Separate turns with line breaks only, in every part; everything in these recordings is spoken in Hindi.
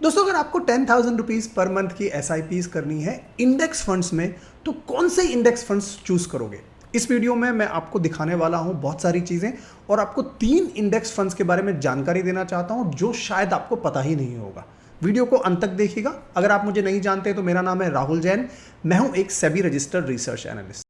दोस्तों, अगर आपको 10,000 रुपीज़ पर मंथ की SIPs करनी है इंडेक्स फंड्स में, तो कौन से इंडेक्स फंड्स चूज करोगे? इस वीडियो में मैं आपको दिखाने वाला हूं बहुत सारी चीज़ें और आपको 3 इंडेक्स फंड्स के बारे में जानकारी देना चाहता हूं जो शायद आपको पता ही नहीं होगा। वीडियो को अंत तक देखिएगा। अगर आप मुझे नहीं जानते तो मेरा नाम है राहुल जैन, मैं हूं एक सेबी रजिस्टर्ड रिसर्च एनालिस्ट।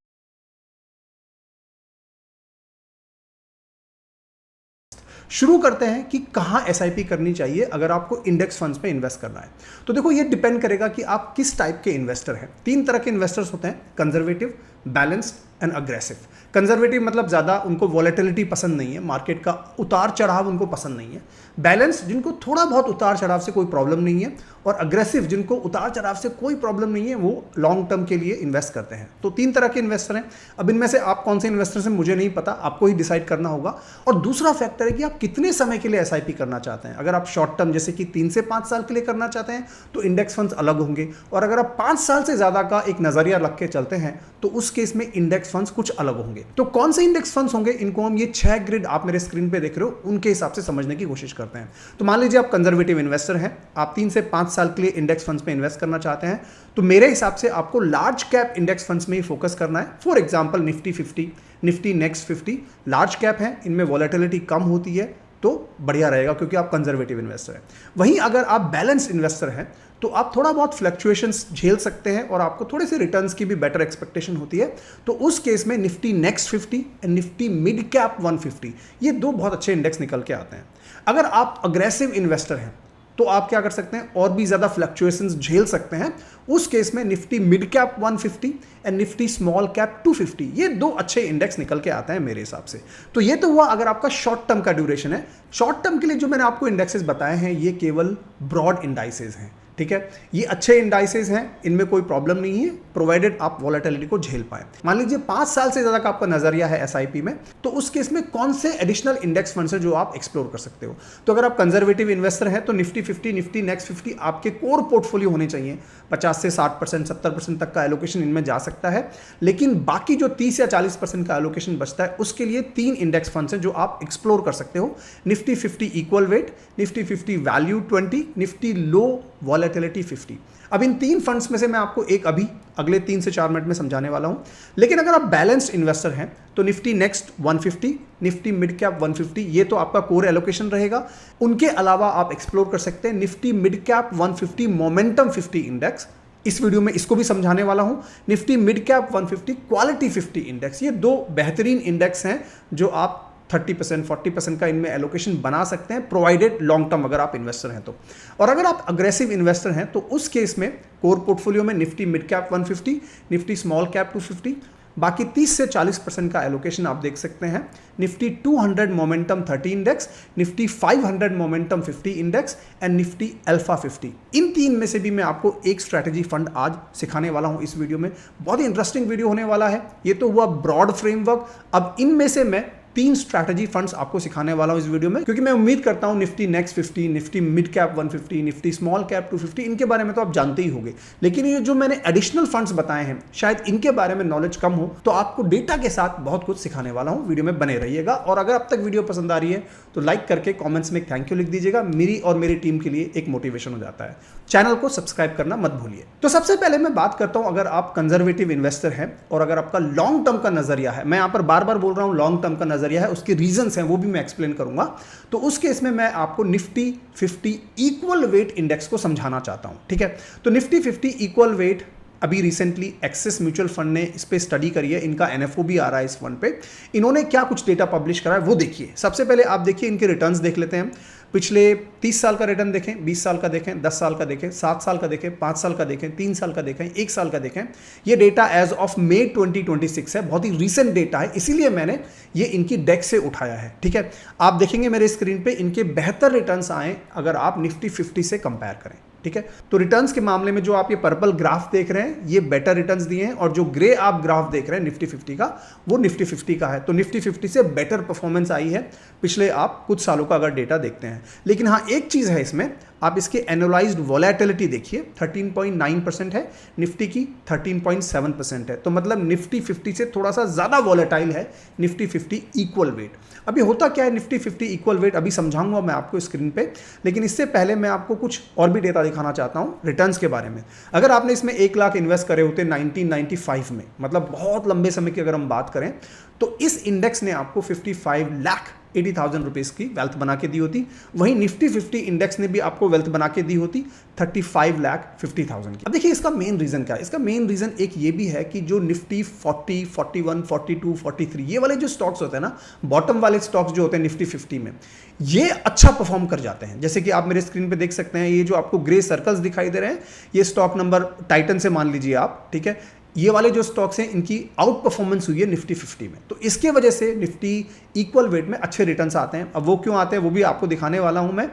शुरू करते हैं कि कहाँ SIP करनी चाहिए अगर आपको इंडेक्स फंड्स में इन्वेस्ट करना है। तो देखो, ये डिपेंड करेगा कि आप किस टाइप के इन्वेस्टर हैं। 3 तरह के इन्वेस्टर्स होते हैं, conservative, balanced and aggressive. Conservative मतलब ज़्यादा उनको वॉलेटिलिटी पसंद नहीं है, मार्केट का उतार चढ़ाव उनको पसंद नहीं है। बैलेंस्ड जिनको थोड़ा बहुत उतार चढ़ाव से कोई प्रॉब्लम नहीं है, और अग्रेसिव जिनको उतार चढ़ाव से कोई प्रॉब्लम नहीं है, वो लॉन्ग टर्म के लिए इन्वेस्ट करते हैं। तो 3 तरह के इन्वेस्टर हैं। अब इनमें से आप कौन से इन्वेस्टर हैं मुझे नहीं पता, आपको ही डिसाइड करना होगा। और दूसरा फैक्टर है कि आप कितने समय के लिए SIP करना चाहते हैं। अगर आप शॉर्ट टर्म जैसे कि 3 से 5 साल के लिए करना चाहते हैं तो इंडेक्स फंड्स अलग होंगे, और अगर आप 5 साल से ज़्यादा का एक नज़रिया रख के चलते हैं तो उस केस में इंडेक्स फंड्स कुछ अलग होंगे। तो कौन से इंडेक्स फंड्स होंगे, इनको हम ये 6 ग्रिड आप मेरे स्क्रीन पे देख रहे हो उनके हिसाब से समझने की कोशिश करते हैं। तो मान लीजिए आप कंजर्वेटिव इन्वेस्टर हैं, आप 3 से 5 साल के लिए इंडेक्स फंड्स में इन्वेस्ट करना चाहते हैं, तो मेरे हिसाब से आपको लार्ज कैप इंडेक्स फंड्स में ही फोकस करना है। For example Nifty 50, Nifty next 50 large cap है, इनमें वॉलेटिलिटी कम होती है, तो बढ़िया रहेगा क्योंकि आप कंजर्वेटिव इन्वेस्टर हैं। वहीं अगर आप बैलेंस इन्वेस्टर हैं तो आप थोड़ा बहुत फ्लक्चुएशंस झेल सकते हैं और आपको थोड़े से रिटर्न्स की भी बेटर एक्सपेक्टेशन होती है। तो उस केस में Nifty next 50 and Nifty mid cap 150 ये 2 बहुत अच्छे इंडेक्स निकल के आते हैं। अगर आप अग्रेसिव इन्वेस्टर हैं तो आप क्या कर सकते हैं, और भी ज़्यादा फ्लक्चुएशंस झेल सकते हैं। उस केस में Nifty mid cap 150 and Nifty small cap 250 ये 2 अच्छे इंडेक्स निकल के आते हैं मेरे हिसाब से। तो ये तो हुआ अगर आपका शॉर्ट टर्म का ड्यूरेशन है। शॉर्ट टर्म के लिए जो मैंने आपको इंडेक्सेस बताए हैं ये केवल ब्रॉड इंडाइसेस हैं, ठीक है। ये अच्छे इंडाइसेस हैं, इनमें कोई प्रॉब्लम नहीं है, प्रोवाइडेड आप वॉलेटिलिटी को झेल पाए। मान लीजिए 5 साल से ज़्यादा का आपका नजरिया है SIP में, तो उस केस में कौन से एडिशनल इंडेक्स फंड्स हैं जो आप एक्सप्लोर कर सकते हो। तो अगर आप कंजर्वेटिव इन्वेस्टर हैं तो निफ्टी 50, निफ्टी नेक्स्ट 50 आपके कोर पोर्टफोलियो होने चाहिए। 50 से 60%, 70% तक का एलोकेशन इनमें जा सकता है, लेकिन बाकी जो 30 या 40% का एलोकेशन बचता है उसके लिए 3 इंडेक्स फंड्स हैं जो आप एक्सप्लोर कर सकते हो। Nifty 50 equal weight, Nifty 50 value 20, Nifty low volatility 50। अब इन 3 फंड्स में से मैं आपको एक अभी अगले 3 से 4 मिनट में समझाने वाला हूं। लेकिन अगर आप बैलेंस्ड इन्वेस्टर हैं तो Nifty next 150, Nifty mid cap 150 ये तो आपका कोर एलोकेशन रहेगा। उनके अलावा आप एक्सप्लोर कर सकते हैं Nifty mid cap 150 momentum 50 index, इस वीडियो में इसको भी समझाने वाला हूं। Nifty mid cap 150 quality 50 index, ये 2 बेहतरीन इंडेक्स हैं जो आप 30%, 40% का इनमें एलोकेशन बना सकते हैं, प्रोवाइडेड लॉन्ग टर्म अगर आप इन्वेस्टर हैं तो। और अगर आप अग्रेसिव इन्वेस्टर हैं तो उस केस में कोर पोर्टफोलियो में Nifty mid cap 150, Nifty small cap 250, बाकी 30 से 40% का एलोकेशन आप देख सकते हैं Nifty 200 momentum 30 index, Nifty 500 momentum 50 index and Nifty alpha 50। इन 3 में से भी मैं आपको एक स्ट्रैटेजी फंड आज सिखाने वाला हूं इस वीडियो में। बहुत ही इंटरेस्टिंग वीडियो होने वाला है। ये तो हुआ ब्रॉड फ्रेमवर्क। अब इनमें से मैं 3 स्ट्रैटेजी फंड्स आपको सिखाने वाला हूं इस वीडियो में, क्योंकि मैं उम्मीद करता हूं Nifty next 50, Nifty mid cap 150, Nifty small cap 250 इनके बारे में तो आप जानते ही होंगे, लेकिन ये जो मैंने एडिशनल फंड्स बताए हैं शायद इनके बारे में नॉलेज कम हो, तो आपको डेटा के साथ बहुत कुछ सिखाने वाला हूं। वीडियो में बने रहिएगा, और अगर अब तक वीडियो पसंद आ रही है तो लाइक करके कॉमेंट्स में थैंक यू लिख दीजिएगा। मेरी और मेरी टीम के लिए एक मोटिवेशन हो जाता है। चैनल को सब्सक्राइब करना मत भूलिए। तो सबसे पहले मैं बात करता हूं, अगर आप कंजर्वेटिव इन्वेस्टर हैं और अगर आपका लॉन्ग टर्म का नजरिया है, मैं यहां पर बार बार बोल रहा हूं लॉन्ग टर्म का नजरिया है, उसके रीजंस हैं वो भी मैं एक्सप्लेन करूंगा। तो उस केस में मैं आपको निफ्टी 50 इक्वल वेट इंडेक्स को समझाना चाहता हूं, ठीक है। तो निफ्टी 50 इक्वल वेट अभी रिसेंटली एक्सिस म्यूचुअल फंड ने इस पे स्टडी करी है, इनका NFO भी आ रहा है इस फंड पे। इन्होंने क्या कुछ डेटा पब्लिश करा है वो देखिए। सबसे पहले आप देखिए इनके रिटर्न्स देख लेते हैं। पिछले 30 साल का रिटर्न देखें, 20 साल का देखें, 10 साल का देखें, 7 साल का देखें, 5 साल का देखें, 3 साल का देखें, 1 साल का देखें। ये डेटा एज ऑफ मई 2026 है, बहुत ही रीसेंट डेटा है, इसीलिए मैंने ये इनकी डेक से उठाया है, ठीक है। आप देखेंगे मेरे स्क्रीन पे इनके बेहतर रिटर्न्स आए अगर आप निफ्टी 50 से कंपेयर करें, ठीक है। तो रिटर्न्स के मामले में जो आप ये पर्पल ग्राफ देख रहे हैं ये बेटर रिटर्न्स दिए हैं, और जो ग्रे आप ग्राफ देख रहे हैं निफ्टी 50 का वो निफ्टी 50 का है। तो निफ्टी 50 से बेटर परफॉर्मेंस आई है पिछले आप कुछ सालों का अगर डेटा देखते हैं। लेकिन हाँ, एक चीज है इसमें, आप इसके एनुअलाइज्ड वॉलेटिलिटी देखिए 13.9% है, निफ्टी की 13.7% है। तो मतलब निफ्टी 50 से थोड़ा सा ज़्यादा वॉलेटाइल है निफ्टी 50 इक्वल वेट। अभी होता क्या है निफ्टी 50 इक्वल वेट, अभी समझाऊंगा मैं आपको स्क्रीन पे, लेकिन इससे पहले मैं आपको कुछ और भी डेटा दिखाना चाहता हूँ रिटर्न्स के बारे में। अगर आपने इसमें 1 लाख इन्वेस्ट करे होते 1995 में, मतलब बहुत लंबे समय की अगर हम बात करें, तो इस इंडेक्स ने आपको 55,80,000 रुपीज़ की वेल्थ बना के दी होती। वहीं निफ्टी 50 इंडेक्स ने भी आपको वेल्थ बना के दी होती 35,50,000 की। अब देखिए इसका मेन रीज़न क्या है। इसका मेन रीज़न एक ये भी है कि जो निफ्टी 40, 41, 42, 43 ये वाले जो स्टॉक्स होते हैं ना, बॉटम वाले स्टॉक्स जो होते हैं निफ्टी 50 में, ये अच्छा परफॉर्म कर जाते हैं। जैसे कि आप मेरे स्क्रीन पे देख सकते हैं, ये जो आपको ग्रे सर्कल्स दिखाई दे रहे हैं, ये स्टॉक नंबर टाइटन से मान लीजिए आप, ठीक है। ये वाले जो स्टॉक्स हैं इनकी आउट परफॉर्मेंस हुई है निफ्टी 50 में, तो इसके वजह से निफ्टी इक्वल वेट में अच्छे रिटर्न्स आते हैं। अब वो क्यों आते हैं वो भी आपको दिखाने वाला हूं मैं।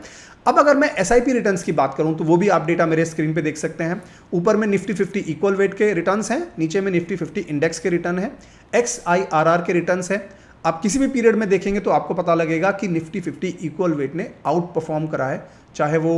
अब अगर मैं एसआईपी रिटर्न्स की बात करूं तो वो भी आप डेटा मेरे स्क्रीन पे देख सकते हैं। ऊपर में निफ्टी 50 इक्वल वेट के रिटर्न्स हैं, नीचे में निफ्टी 50 इंडेक्स के रिटर्न है, XIRR के रिटर्न्स है। आप किसी भी पीरियड में देखेंगे तो आपको पता लगेगा कि निफ्टी 50 इक्वल वेट ने आउट परफॉर्म करा है, चाहे वो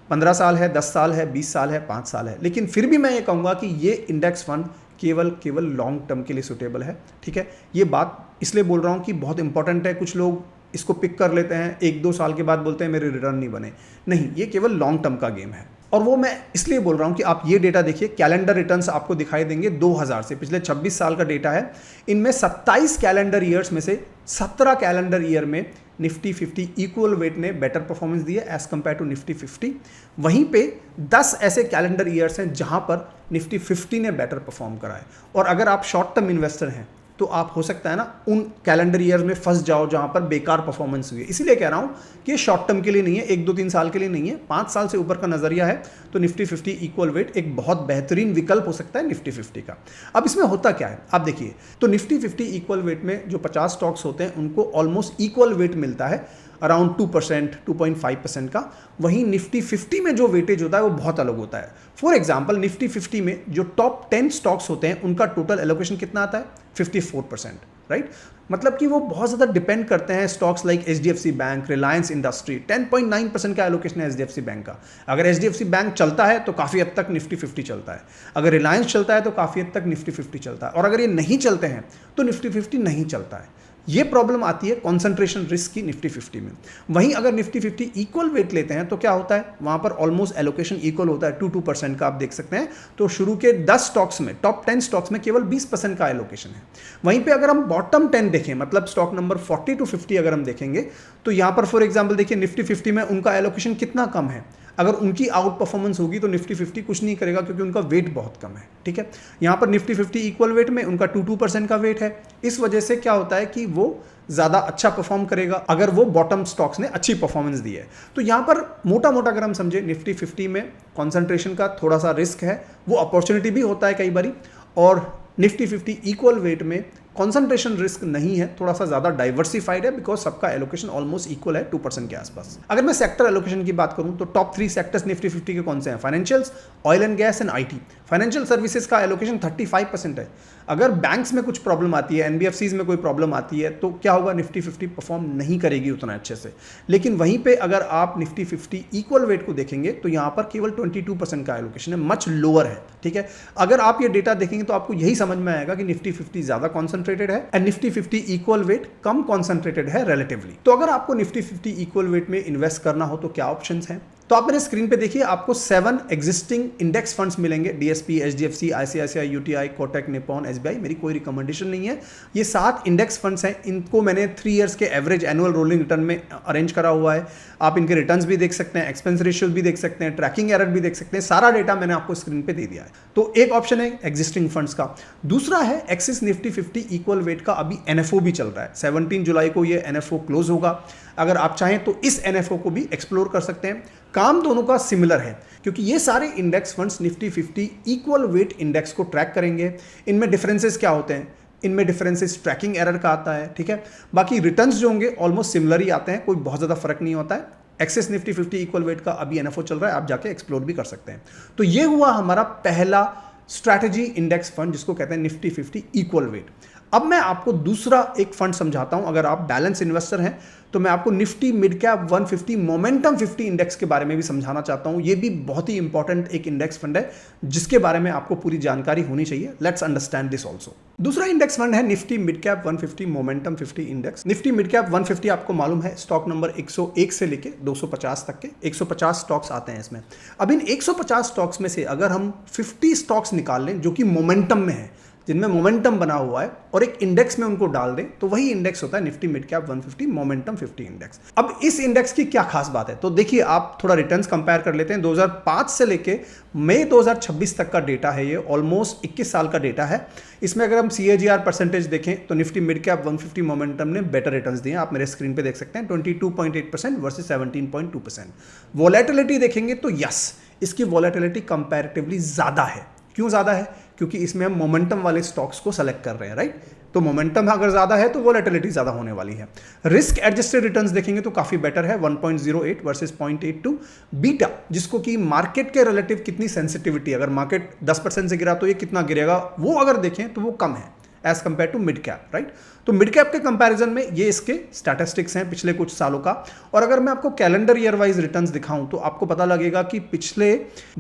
15 साल है, 10 साल है, 20 साल है, 5 साल है। लेकिन फिर भी मैं ये कहूँगा कि ये इंडेक्स फंड केवल लॉन्ग टर्म के लिए सुटेबल है, ठीक है। ये बात इसलिए बोल रहा हूँ कि बहुत इंपॉर्टेंट है। कुछ लोग इसको पिक कर लेते हैं, 1-2 साल के बाद बोलते हैं मेरे रिटर्न नहीं बने। नहीं, ये केवल लॉन्ग टर्म का गेम है। और वो मैं इसलिए बोल रहा हूँ कि आप ये डेटा देखिए, कैलेंडर रिटर्न्स आपको दिखाई देंगे 2000 से, पिछले 26 साल का डेटा है। इनमें 27 कैलेंडर ईयर्स में से 17 कैलेंडर ईयर में निफ्टी 50 इक्वल वेट ने बेटर परफॉर्मेंस दी है एज कंपेयर टू निफ्टी 50। वहीं पे 10 ऐसे कैलेंडर ईयर्स हैं जहां पर निफ्टी 50 ने बेटर परफॉर्म करा है। और अगर आप शॉर्ट टर्म इन्वेस्टर हैं तो आप हो सकता है ना उन कैलेंडर ईयर में फंस जाओ जहां पर बेकार परफॉर्मेंस हुई है। इसीलिए कह रहा हूं कि ये शॉर्ट टर्म के लिए नहीं है, 1-2-3 साल के लिए नहीं है, 5 साल से ऊपर का नजरिया है तो निफ्टी 50 इक्वल वेट एक बहुत बेहतरीन विकल्प हो सकता है निफ्टी 50 का। अब इसमें होता क्या है आप देखिए, तो निफ्टी 50 इक्वल वेट में जो 50 स्टॉक्स होते हैं उनको ऑलमोस्ट इक्वल वेट मिलता है, अराउंड 2%, 2.5% का। वहीं निफ्टी 50 में जो वेटेज होता है वो बहुत अलग होता है। फॉर एग्जांपल निफ्टी 50 में जो टॉप 10 स्टॉक्स होते हैं उनका टोटल एलोकेशन कितना आता है, 54%, राइट। मतलब कि वो बहुत ज़्यादा डिपेंड करते हैं stocks like HDFC bank, Reliance industry. 10.9% का एलोकेशन है HDFC बैंक का। अगर HDFC बैंक चलता है तो काफ़ी हद तक निफ्टी 50 चलता है, अगर रिलायंस चलता है तो काफ़ी हद तक निफ्टी 50 चलता है, और अगर ये नहीं चलते हैं तो निफ्टी 50 नहीं चलता है। ये प्रॉब्लम आती है कॉन्सेंट्रेशन रिस्क की निफ्टी 50 में। वहीं अगर निफ्टी 50 इक्वल वेट लेते हैं तो क्या होता है, वहां पर ऑलमोस्ट एलोकेशन इक्वल होता है, 2% का आप देख सकते हैं। तो शुरू के 10 स्टॉक्स में, टॉप 10 स्टॉक्स में केवल 20% का एलोकेशन है। वहीं पे अगर हम बॉटम 10 देखें, मतलब स्टॉक नंबर 40 to 50 अगर हम देखेंगे तो यहां पर फॉर एग्जाम्पल देखिए निफ्टी 50 में उनका एलोकेशन कितना कम है। अगर उनकी आउट परफॉर्मेंस होगी तो निफ्टी 50 कुछ नहीं करेगा क्योंकि उनका वेट बहुत कम है, ठीक है। यहाँ पर निफ्टी 50 इक्वल वेट में उनका 2% का वेट है। इस वजह से क्या होता है कि वो ज़्यादा अच्छा परफॉर्म करेगा अगर वो बॉटम स्टॉक्स ने अच्छी परफॉर्मेंस दी है। तो यहाँ पर मोटा मोटा अगर हम समझे निफ्टी 50 में कॉन्सेंट्रेशन का थोड़ा सा रिस्क है, वो अपॉर्चुनिटी भी होता है कई बारी। और निफ्टी 50 इक्वल वेट में कॉन्सेंट्रेशन रिस्क नहीं है, थोड़ा सा ज़्यादा डाइवर्सिफाइड है बिकॉज सबका एलोकेशन ऑलमोस्ट इक्वल है 2% के आसपास। अगर मैं सेक्टर एलोकेशन की बात करूं तो टॉप 3 सेक्टर्स निफ्टी 50 के कौन से हैं, financials, oil and gas and IT। Financial services का एलोकेशन 35% है। अगर बैंक्स में कुछ प्रॉब्लम आती है, NBFCs में कोई प्रॉब्लम आती है तो क्या होगा, निफ्टी 50 परफॉर्म नहीं करेगी उतना अच्छे से। लेकिन वहीं पे अगर आप निफ्टी 50 इक्वल वेट को देखेंगे तो यहाँ पर केवल 22% का एलोकेशन है, मच लोअर है, ठीक है। अगर आप ये डेटा देखेंगे तो आपको यही समझ में आएगा कि निफ्टी 50 ज़्यादा कॉन्सेंट्रेटेड है and Nifty 50 equal wait come concentrated है रिलेटिवली। तो अगर आपको निफ्टी 50 इक्वल वेट में इन्वेस्ट करना हो तो क्या ऑप्शंस हैं, तो आप मेरे स्क्रीन पे देखिए, आपको 7 एग्जिस्टिंग इंडेक्स फंड्स मिलेंगे, DSP, HDFC, ICICI, UTI, Kotak, Nippon, SBI। मेरी कोई रिकमेंडेशन नहीं है। ये 7 इंडेक्स फंड्स हैं, इनको मैंने 3 इयर्स के एवरेज एनुअल रोलिंग रिटर्न में अरेंज करा हुआ है। आप इनके रिटर्न्स भी देख सकते हैं, एक्सपेंस रेशियोज भी देख सकते हैं, ट्रैकिंग एरर भी देख सकते हैं, सारा डेटा मैंने आपको स्क्रीन पे दे दिया है। तो एक ऑप्शन है एग्जिस्टिंग फंड्स का। दूसरा है एक्सिस निफ्टी 50 इक्वल वेट का अभी NFO भी चल रहा है, 17 जुलाई को ये NFO क्लोज होगा। अगर आप चाहें तो इस NFO को भी एक्सप्लोर कर सकते हैं। काम दोनों का सिमिलर है क्योंकि ये सारे index funds Nifty 50 equal wait index को ट्रैक करेंगे। इनमें डिफरेंसेस क्या होते हैं, इनमें डिफरेंसेस ट्रैकिंग एरर का आता है, ठीक है। बाकी रिटर्न्स जो होंगे ऑलमोस्ट सिमिलर ही आते हैं, कोई बहुत ज़्यादा फर्क नहीं होता है। एक्सिस निफ्टी 50 इक्वल वेट का अभी NFO चल रहा है, आप जाके एक्सप्लोर भी कर सकते हैं। तो ये हुआ हमारा पहला स्ट्रैटेजी इंडेक्स फंड जिसको कहते हैं निफ्टी 50 इक्वल वेट। अब मैं आपको दूसरा एक फंड समझाता हूं। अगर आप बैलेंस इन्वेस्टर हैं तो मैं आपको Nifty mid cap 150 momentum 50 index के बारे में भी समझाना चाहता हूं। ये भी बहुत ही इंपॉर्टेंट एक इंडेक्स फंड है जिसके बारे में आपको पूरी जानकारी होनी चाहिए। Let's understand this also. दूसरा इंडेक्स फंड है Nifty mid cap 150 momentum 50 index. Nifty mid cap 150 आपको मालूम है स्टॉक नंबर 101 से लेके 250 तक के 150 स्टॉक्स आते हैं इसमें। अब इन 150 स्टॉक्स में से अगर हम 50 स्टॉक्स निकाल लें जो कि मोमेंटम में है, जिनमें मोमेंटम बना हुआ है, और एक इंडेक्स में उनको डाल दें, तो वही इंडेक्स होता है Nifty mid cap 150 momentum 50 index. अब इस इंडेक्स की क्या खास बात है, तो देखिए आप थोड़ा रिटर्न्स कंपेयर कर लेते हैं। 2005 से लेके मई 2026 तक का डेटा है, ये ऑलमोस्ट 21 साल का डेटा है। इसमें अगर हम CAGR परसेंटेज देखें तो निफ्टी मिड कैप 150 मोमेंटम ने बेटर रिटर्न्स दिए। आप मेरे स्क्रीन पे देख सकते हैं 22.8% वर्सेस 17.2%। वॉलेटिलिटी देखेंगे तो यस, इसकी वॉलेटिलिटी कंपैरेटिवली ज्यादा है। क्यों ज्यादा है? क्योंकि इसमें हम मोमेंटम वाले स्टॉक्स को सेलेक्ट कर रहे हैं, राइट? तो मोमेंटम अगर ज्यादा है तो वॉलेटिलिटी ज्यादा होने वाली है। रिस्क एडजस्टेड रिटर्न्स देखेंगे तो काफी बेटर है, 1.08 वर्सेस 0.82। बीटा, जिसको कि मार्केट के रिलेटिव कितनी सेंसिटिविटी, अगर मार्केट 10% से गिरा तो ये कितना गिरेगा, वो अगर देखें तो वो कम है as compare to mid cap, right? तो मिड कैप के कंपैरिजन में ये इसके स्टैटिस्टिक्स हैं पिछले कुछ सालों का। और अगर मैं आपको कैलेंडर ईयर वाइज रिटर्न्स दिखाऊं तो आपको पता लगेगा कि पिछले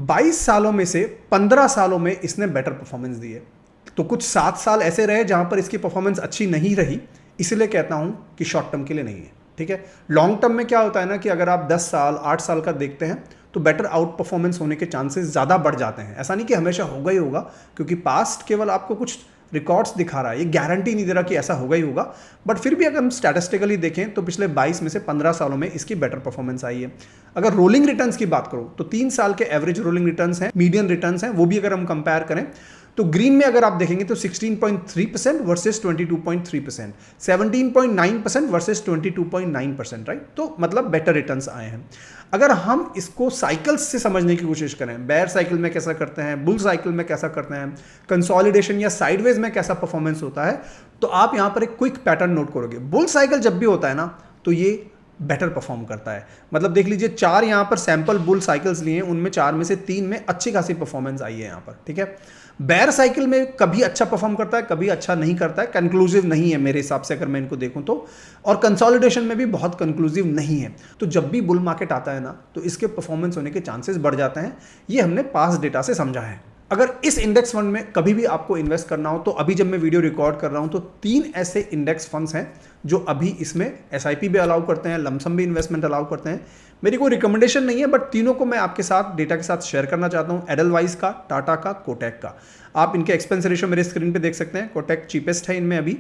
22 सालों में से 15 सालों में इसने बेटर परफॉर्मेंस दी है। तो कुछ 7 साल ऐसे रहे जहां पर इसकी परफॉर्मेंस अच्छी नहीं रही, इसलिए कहता हूं कि शॉर्ट टर्म के लिए नहीं है, ठीक है? लॉन्ग टर्म में क्या होता है ना कि अगर आप 10 साल 8 साल का देखते हैं तो बेटर आउट परफॉर्मेंस होने के चांसेस ज़्यादा बढ़ जाते हैं। ऐसा नहीं कि हमेशा होगा ही होगा, क्योंकि पास्ट केवल आपको कुछ रिकॉर्ड्स दिखा रहा है, ये गारंटी नहीं दे रहा कि ऐसा होगा ही होगा। बट फिर भी अगर हम स्टैटिस्टिकली देखें तो पिछले 22 में से 15 सालों में इसकी बेटर परफॉर्मेंस आई है। अगर रोलिंग रिटर्न्स की बात करूं तो 3 साल के एवरेज रोलिंग रिटर्न्स हैं, मीडियन रिटर्न्स हैं, वो भी अगर हम कंपेयर करें तो ग्रीन में अगर आप देखेंगे तो 16.3% वर्सेस 22.3%, 17.9% वर्सेस 22.9%, राइट? तो मतलब बेटर रिटर्न्स आए हैं। अगर हम इसको साइकिल्स से समझने की कोशिश करें, बेयर साइकिल में कैसा करते हैं, बुल साइकिल में कैसा करते हैं, कंसोलिडेशन या साइडवेज में कैसा परफॉर्मेंस होता है, तो आप यहां पर एक क्विक पैटर्न नोट करोगे। बुल साइकिल जब भी होता है ना तो ये बेटर परफॉर्म करता है। मतलब देख लीजिए 4 यहां पर सैंपल बुल साइकिल्स लिए हैं, उनमें 4 में से 3 में अच्छी खासी परफॉर्मेंस आई है यहां पर, ठीक है? बेयर साइकिल में कभी अच्छा परफॉर्म करता है, कभी अच्छा नहीं करता है, कंक्लूसिव नहीं है मेरे हिसाब से अगर मैं इनको देखूं तो। और कंसोलिडेशन में भी बहुत कंक्लूसिव नहीं है। तो जब भी बुल मार्केट आता है ना तो इसके परफॉर्मेंस होने के चांसेस बढ़ जाते हैं। ये हमने पास्ट डेटा से समझा है। अगर इस इंडेक्स फंड में कभी भी आपको इन्वेस्ट करना हो तो अभी जब मैं वीडियो रिकॉर्ड कर रहा हूं तो 3 ऐसे इंडेक्स फंड्स हैं जो अभी इसमें SIP भी अलाउ करते हैं, लमसम भी इन्वेस्टमेंट अलाउ करते हैं। मेरी कोई रिकमेंडेशन नहीं है, बट तीनों को मैं आपके साथ डेटा के साथ शेयर करना चाहता हूं। एडलवाइज का, टाटा का, कोटक का। आप इनके एक्सपेंस रेशियो मेरे स्क्रीन पे देख सकते हैं। कोटक चीपेस्ट है इनमें अभी,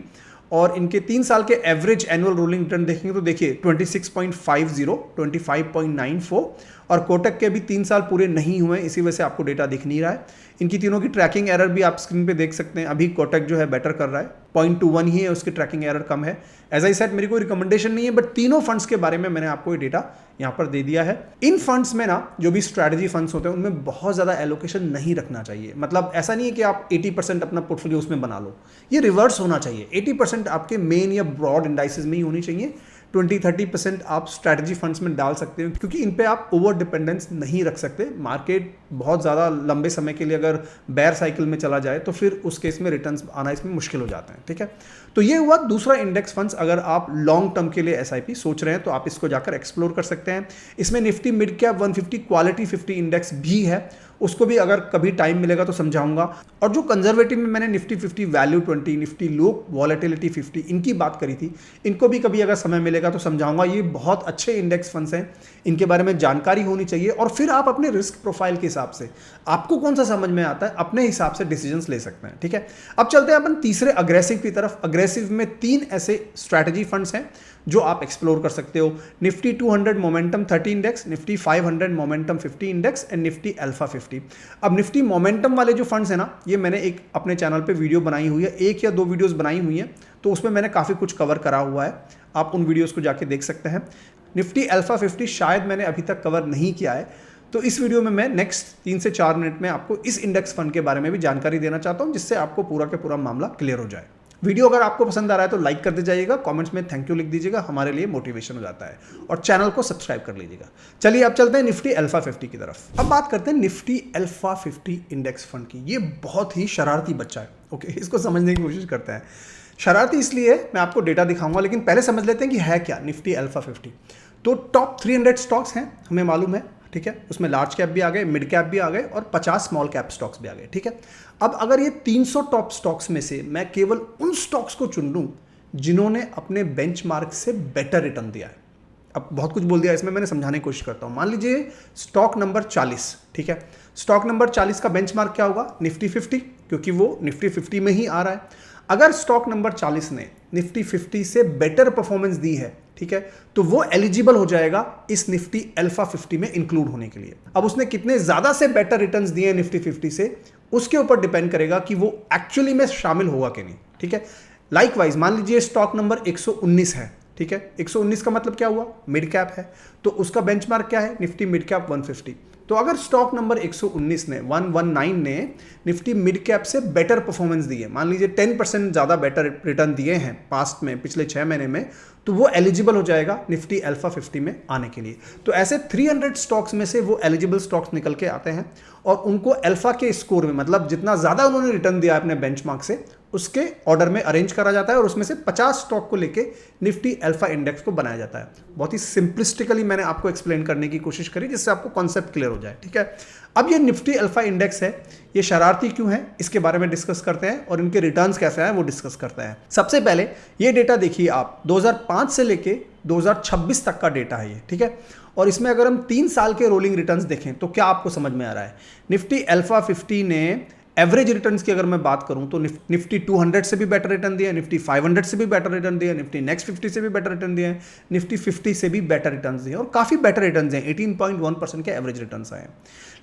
और इनके 3 साल के एवरेज एनुअल रोलिंग रिटर्न देखेंगे तो देखिए 26.50, 25.94, और कोटक के भी 3 साल पूरे नहीं हुए, इसी वजह से आपको डेटा दिख नहीं रहा है। इनकी तीनों की ट्रैकिंग एरर भी आप स्क्रीन पे देख सकते हैं। अभी कोटक जो है बेटर कर रहा है, 0.21 ही है, उसकी ट्रैकिंग एरर कम है। एज आई सेड, मेरी कोई रिकमेंडेशन नहीं है, बट तीनों फंड्स के बारे में मैंने आपको ये डेटा यहाँ पर दे दिया है। इन फंड्स में ना जो भी स्ट्रैटेजी फंड्स होते हैं उनमें बहुत ज़्यादा एलोकेशन नहीं रखना चाहिए। मतलब ऐसा नहीं है कि आप 80% अपना पोर्टफोलियो उसमें बना लो, ये रिवर्स होना चाहिए। 80% आपके मेन या ब्रॉड इंडाइसेस में ही होनी चाहिए, 20-30% आप स्ट्रैटेजी फंड्स में डाल सकते हो, क्योंकि इन पे आप ओवर डिपेंडेंस नहीं रख सकते। मार्केट बहुत ज़्यादा लंबे समय के लिए अगर बेयर साइकिल में चला जाए तो फिर उस केस में रिटर्न्स आना इसमें मुश्किल हो जाते हैं, ठीक है? तो ये हुआ दूसरा इंडेक्स फंड्स। अगर आप लॉन्ग टर्म के लिए SIP सोच रहे हैं तो आप इसको जाकर एक्सप्लोर कर सकते हैं। इसमें Nifty mid cap 150 quality 50 index भी है, उसको भी अगर कभी टाइम मिलेगा तो समझाऊंगा। और जो कंजर्वेटिव में मैंने Nifty 50 value 20, Nifty low volatility 50 इनकी बात करी थी, इनको भी कभी अगर समय मिलेगा तो समझाऊंगा। ये बहुत अच्छे इंडेक्स फंड्स हैं, इनके बारे में जानकारी होनी चाहिए, और फिर आप अपने रिस्क प्रोफाइल के हिसाब से आपको कौन सा समझ में आता है अपने हिसाब से डिसीजंस ले सकते हैं, ठीक है? अब चलते हैं अपन तीसरे अग्रेसिव की तरफ। अग्रेसिव में 3 ऐसे स्ट्रैटेजी फंड्स हैं जो आप एक्सप्लोर कर सकते हो। Nifty 200 momentum 30 index, Nifty 500 momentum 50 index and Nifty alpha 50। अब निफ्टी मोमेंटम वाले जो फंड्स हैं ना, ये मैंने एक अपने चैनल पे वीडियो बनाई हुई है, 1 या 2 वीडियोस बनाई हुई हैं, तो उसमें मैंने काफ़ी कुछ कवर करा हुआ है, आप उन वीडियोस को जाके देख सकते हैं। निफ्टी अल्फा 50 शायद मैंने अभी तक कवर नहीं किया है, तो इस वीडियो में मैं नेक्स्ट 3 से 4 मिनट में आपको इस इंडेक्स फंड के बारे में भी जानकारी देना चाहता हूं, जिससे आपको पूरा के पूरा मामला क्लियर हो जाए। वीडियो अगर आपको पसंद आ रहा है तो लाइक कर दीजिएगा, कमेंट्स में थैंक यू लिख दीजिएगा, हमारे लिए मोटिवेशन हो जाता है, और चैनल को सब्सक्राइब कर लीजिएगा। चलिए अब चलते हैं निफ्टी अल्फा 50 की तरफ। अब बात करते हैं निफ्टी अल्फा 50 इंडेक्स फंड की। ये बहुत ही शरारती बच्चा है, ओके? इसको समझने की कोशिश करते हैं। शरारती इसलिए मैं आपको डेटा दिखाऊंगा, लेकिन पहले समझ लेते हैं कि है क्या निफ्टी अल्फा 50। तो टॉप 300 स्टॉक्स हैं, हमें मालूम है, ठीक है। उसमें लार्ज कैप भी आ गए, मिड कैप भी आ गए और 50 स्मॉल कैप स्टॉक्स भी आ गए, ठीक है। अब अगर ये 300 टॉप स्टॉक्स में से मैं केवल उन स्टॉक्स को चुन लूं जिन्होंने अपने बेंचमार्क से बेटर रिटर्न दिया है। अब बहुत कुछ बोल दिया इसमें, मैंने समझाने की कोशिश करता हूं। मान लीजिए स्टॉक नंबर 40, ठीक है। स्टॉक नंबर 40 का बेंचमार्क क्या होगा? निफ्टी 50, क्योंकि वो निफ्टी 50 में ही आ रहा है। अगर स्टॉक नंबर 40 ने निफ्टी 50 से बेटर परफॉर्मेंस दी है, ठीक है, तो वो एलिजिबल हो जाएगा इस निफ्टी अल्फा 50 में इंक्लूड होने के लिए। अब उसने कितने ज्यादा से बेटर रिटर्न्स दिए हैं निफ्टी 50 से, उसके ऊपर डिपेंड करेगा कि वो एक्चुअली में शामिल होगा कि नहीं, ठीक है। लाइकवाइज मान लीजिए स्टॉक नंबर 119 है, ठीक है। 119 का मतलब क्या हुआ? मिड कैप है, तो उसका बेंचमार्क क्या है? Nifty mid cap 150। तो अगर स्टॉक नंबर 119 ने 119 ने निफ्टी मिड कैप से बेटर परफॉर्मेंस दी है, मान लीजिए 10% ज़्यादा बेटर रिटर्न दिए हैं पास्ट में, पिछले 6 महीने में, तो वो एलिजिबल हो जाएगा निफ्टी अल्फा 50 में आने के लिए। तो ऐसे 300 स्टॉक्स में से वो एलिजिबल स्टॉक्स निकल के आते हैं और उनको अल्फा के स्कोर में, मतलब जितना ज़्यादा उन्होंने रिटर्न दिया अपने बेंचमार्क से, उसके ऑर्डर में अरेंज करा जाता है और उसमें से 50 स्टॉक को लेके निफ्टी अल्फा इंडेक्स को बनाया जाता है। बहुत ही सिंपलिस्टिकली मैंने आपको एक्सप्लेन करने की कोशिश करी जिससे आपको कॉन्सेप्ट क्लियर हो जाए, ठीक है। अब ये निफ्टी अल्फा इंडेक्स है, ये शरारती क्यों है इसके बारे में डिस्कस करते हैं और इनके रिटर्न्स कैसे हैं वो डिस्कस करते हैं। सबसे पहले ये डेटा देखिए आप, 2005 से लेके 2026 तक का डेटा है ये, ठीक है। और इसमें अगर हम 3 साल के रोलिंग रिटर्न्स देखें तो क्या आपको समझ में आ रहा है? निफ्टी अल्फा 50 ने एवरेज रिटर्न्स की अगर मैं बात करूं तो निफ्टी 200 से भी बेटर रिटर्न दिया, निफ्टी 500 से भी बेटर रिटर्न दिया, निफ्टी नेक्स्ट 50 से भी बेटर रिटर्न दिया, निफ्टी 50 से भी बेटर रिटर्न दिए और काफ़ी बेटर रिटर्न हैं, 18.1% के एवरेज रिटर्न आए हैं।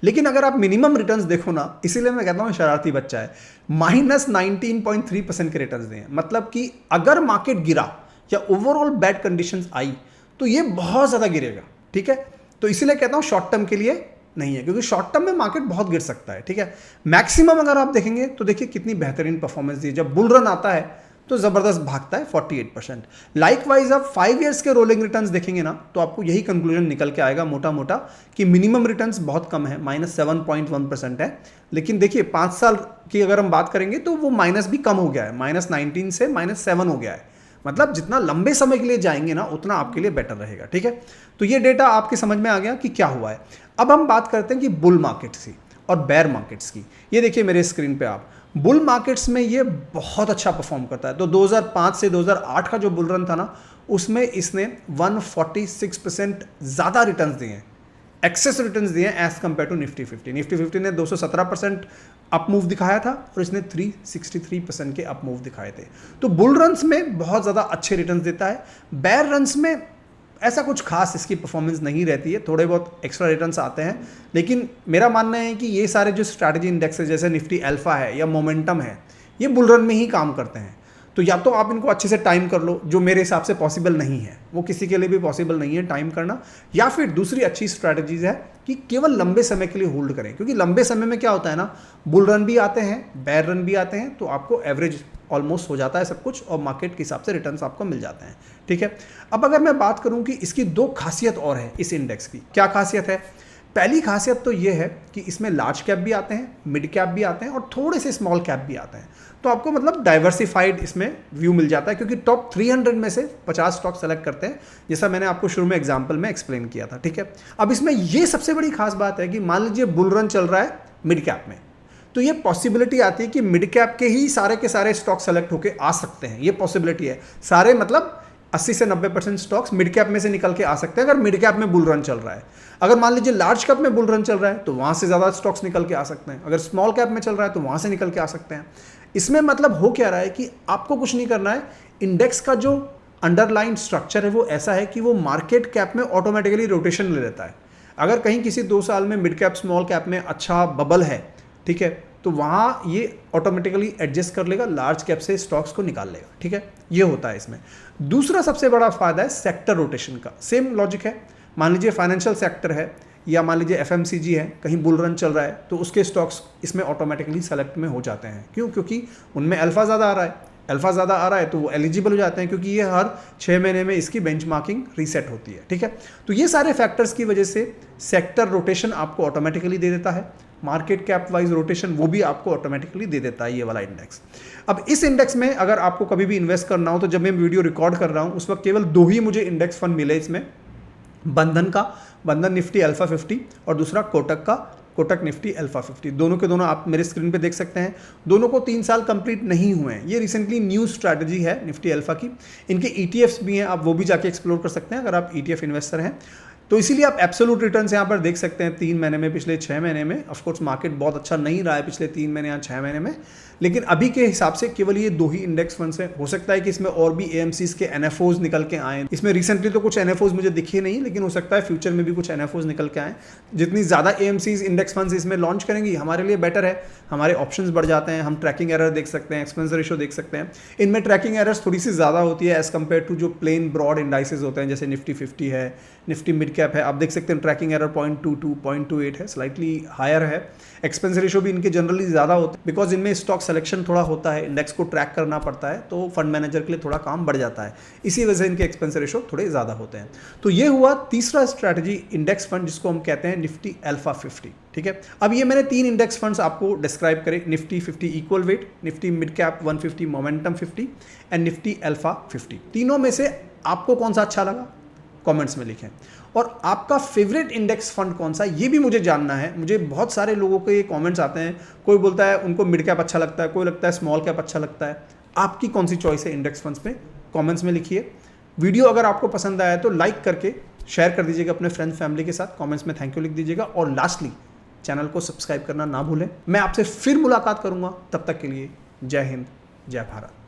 लेकिन अगर आप मिनिमम रिटर्न्स देखो ना, इसीलिए मैं कहता हूं शरारती बच्चा है, -19.3% के रिटर्न दिए। मतलब कि अगर मार्केट गिरा या ओवरऑल बैड कंडीशंस आई तो ये बहुत ज़्यादा गिरेगा, ठीक है। तो इसीलिए कहता हूं शॉर्ट टर्म के लिए नहीं है, क्योंकि शॉर्ट टर्म में मार्केट बहुत गिर सकता है, ठीक है। मैक्सिमम अगर आप देखेंगे तो देखिए कितनी बेहतरीन परफॉर्मेंस दी है। जब बुल रन आता है तो जबरदस्त भागता है 48%। लाइकवाइज आप 5 ईयर्स के रोलिंग रिटर्न्स देखेंगे ना तो आपको यही कंक्लूजन निकल के आएगा मोटा मोटा कि मिनिमम रिटर्न्स बहुत कम है, -7.1% है। लेकिन देखिए 5 साल की अगर हम बात करेंगे तो वो माइनस भी कम हो गया है, -19 से -7 हो गया है। मतलब जितना लंबे समय के लिए जाएंगे ना उतना आपके लिए बेटर रहेगा, ठीक है। तो ये डेटा आपके समझ में आ गया कि क्या हुआ है। अब हम बात करते हैं कि बुल मार्केट्स की और बेयर मार्केट्स की। ये देखिए मेरे स्क्रीन पे आप, बुल मार्केट्स में ये बहुत अच्छा परफॉर्म करता है। तो 2005 से 2008 का जो बुल रन था ना, उसमें इसने 146% ज़्यादा रिटर्न्स दिए हैं, एक्सेस रिटर्न्स दिए हैं as compare to Nifty 50। Nifty 50 ने 217% अप मूव दिखाया था और इसने 363% के अप मूव दिखाए थे। तो बुल रन्स में बहुत ज़्यादा अच्छे रिटर्न्स देता है। बेयर रन्स में ऐसा कुछ खास इसकी परफॉर्मेंस नहीं रहती है, थोड़े बहुत एक्स्ट्रा रिटर्न्स आते हैं। लेकिन मेरा मानना है कि ये सारे जो स्ट्रैटेजी इंडेक्स है जैसे निफ्टी अल्फा है या मोमेंटम है, ये बुल रन में ही काम करते हैं। तो या तो आप इनको अच्छे से टाइम कर लो, जो मेरे हिसाब से पॉसिबल नहीं है, वो किसी के लिए भी पॉसिबल नहीं है टाइम करना, या फिर दूसरी अच्छी स्ट्रैटेजीज है कि केवल लंबे समय के लिए होल्ड करें। क्योंकि लंबे समय में क्या होता है ना, बुल रन भी आते हैं, बेयर रन भी आते हैं, तो आपको एवरेज ऑलमोस्ट हो जाता है सब कुछ और मार्केट के हिसाब से रिटर्न्स आपको मिल जाते हैं, ठीक है। अब अगर मैं बात करूं कि इसकी 2 खासियत और है इस इंडेक्स की, क्या खासियत है? पहली खासियत तो ये है कि इसमें लार्ज कैप भी आते हैं, मिड कैप भी आते हैं और थोड़े से स्मॉल कैप भी आते हैं। तो आपको मतलब डाइवर्सिफाइड इसमें व्यू मिल जाता है, क्योंकि टॉप 300 में से 50 स्टॉक सेलेक्ट करते हैं, जैसा मैंने आपको शुरू में एग्जांपल में एक्सप्लेन किया था, ठीक है। अब इसमें ये सबसे बड़ी खास बात है कि मान लीजिए बुल रन चल रहा है मिड कैप में, तो ये पॉसिबिलिटी आती है कि मिड कैप के ही सारे के सारे स्टॉक सेलेक्ट होकर आ सकते हैं। ये पॉसिबिलिटी है, सारे मतलब 80 से 90% स्टॉक्स मिड कैप में से निकल के आ सकते हैं अगर मिड कैप में बुल रन चल रहा है। अगर मान लीजिए लार्ज कैप में बुल रन चल रहा है तो वहां से ज़्यादा स्टॉक्स निकल के आ सकते हैं, अगर स्मॉल कैप में चल रहा है तो वहां से निकल के आ सकते हैं। इसमें मतलब हो क्या रहा है कि आपको कुछ नहीं करना है, इंडेक्स का जो अंडरलाइन स्ट्रक्चर है वो ऐसा है कि वो मार्केट कैप में ऑटोमेटिकली रोटेशन ले लेता है। अगर कहीं किसी 2 साल में मिड कैप स्मॉल कैप में अच्छा बबल है, ठीक है, तो वहाँ ये ऑटोमेटिकली एडजस्ट कर लेगा, लार्ज कैप से स्टॉक्स को निकाल लेगा, ठीक है। ये होता है इसमें। दूसरा सबसे बड़ा फायदा है सेक्टर रोटेशन का। सेम लॉजिक है, मान लीजिए फाइनेंशियल सेक्टर है या मान लीजिए FMCG है, कहीं बुल रन चल रहा है तो उसके स्टॉक्स इसमें ऑटोमेटिकली सेलेक्ट में हो जाते हैं। क्यों? क्योंकि उनमें अल्फा ज़्यादा आ रहा है, अल्फा ज़्यादा आ रहा है तो वो एलिजिबल हो जाते हैं, क्योंकि ये हर 6 महीने में इसकी बेंचमार्किंग रीसेट होती है। ठीक है, तो ये सारे फैक्टर्स की वजह से सेक्टर रोटेशन आपको ऑटोमेटिकली दे देता है, मार्केट कैप वाइज रोटेशन वो भी आपको ऑटोमेटिकली दे देता है ये वाला इंडेक्स। अब इस इंडेक्स में अगर आपको कभी भी इन्वेस्ट करना हो तो जब मैं वीडियो रिकॉर्ड कर रहा हूँ उस वक्त केवल 2 ही मुझे इंडेक्स फंड मिले इसमें, बंधन निफ्टी अल्फा 50 और दूसरा कोटक निफ्टी अल्फा 50। दोनों के दोनों आप मेरे स्क्रीन पे देख सकते हैं। दोनों को 3 साल कंप्लीट नहीं हुए हैं। ये रिसेंटली न्यू स्ट्रैटेजी है निफ्टी अल्फा की। इनके ETFs भी हैं, आप वो भी जाके एक्सप्लोर कर सकते हैं अगर आप ETF इन्वेस्टर हैं तो। इसीलिए आप एब्सोल्यूट रिटर्न्स यहाँ पर देख सकते हैं 3 महीने में, पिछले 6 महीने में। ऑफकोर्स मार्केट बहुत अच्छा नहीं रहा है पिछले 3 महीने या 6 महीने में, लेकिन अभी के हिसाब से केवल ये 2 ही इंडेक्स फंड्स हैं। हो सकता है कि इसमें और भी AMCs के NFOs निकल के आए। इसमें रिसेंटली तो कुछ NFOs मुझे दिखे नहीं, लेकिन हो सकता है फ्यूचर में भी कुछ NFOs निकल के आए। जितनी ज़्यादा AMCs इंडेक्स फंड्स इसमें लॉन्च करेंगी हमारे लिए बेटर है, हमारे ऑप्शंस बढ़ जाते हैं, हम ट्रैकिंग एरर देख सकते हैं, एक्सपेंस रेशो देख सकते हैं। इनमें ट्रैकिंग एरर्स थोड़ी सी ज़्यादा होती है एज़ कम्पेयर टू जो प्लेन ब्रॉड इंडाइसेस होते हैं, जैसे निफ्टी 50 है, निफ्टी मिड कैप है। आप देख सकते हैं ट्रैकिंग एरर 0.22 0.28 है, स्लाइटली हायर है। एक्सपेंस रेशो भी इनके जनरली ज़्यादा होते हैं, बिकॉज इनमें स्टॉक सिलेक्शन थोड़ा होता है, इंडेक्स को ट्रैक करना पड़ता है, तो फंड मैनेजर के लिए थोड़ा काम बढ़ जाता है। इसी वजह से इनके एक्सपेंस रेशो थोड़े ज़्यादा होते हैं। तो ये हुआ तीसरा स्ट्रैटेजी इंडेक्स फंड, जिसको हम कहते हैं निफ्टी अल्फा 50। ठीक है, अब ये मैंने 3 इंडेक्स फंड्स आपको डिस्क्राइब करे, Nifty 50 equal weight, Nifty mid cap 150 momentum 50 and Nifty alpha 50। तीनों में से आपको कौन सा अच्छा लगा कमेंट्स में लिखें, और आपका फेवरेट इंडेक्स फंड कौन सा ये भी मुझे जानना है। मुझे बहुत सारे लोगों के कमेंट्स आते हैं, कोई बोलता है उनको मिड कैप अच्छा लगता है, कोई लगता है स्मॉल कैप अच्छा लगता है। आपकी कौन सी चॉइस है इंडेक्स फंड्स पे, कमेंट्स में लिखिए। वीडियो अगर आपको पसंद आया तो लाइक करके शेयर कर दीजिएगा अपने फ्रेंड्स फैमिली के साथ, कॉमेंट्स में थैंक यू लिख दीजिएगा, और लास्टली चैनल को सब्सक्राइब करना ना भूलें। मैं आपसे फिर मुलाकात करूंगा, तब तक के लिए जय हिंद, जय भारत।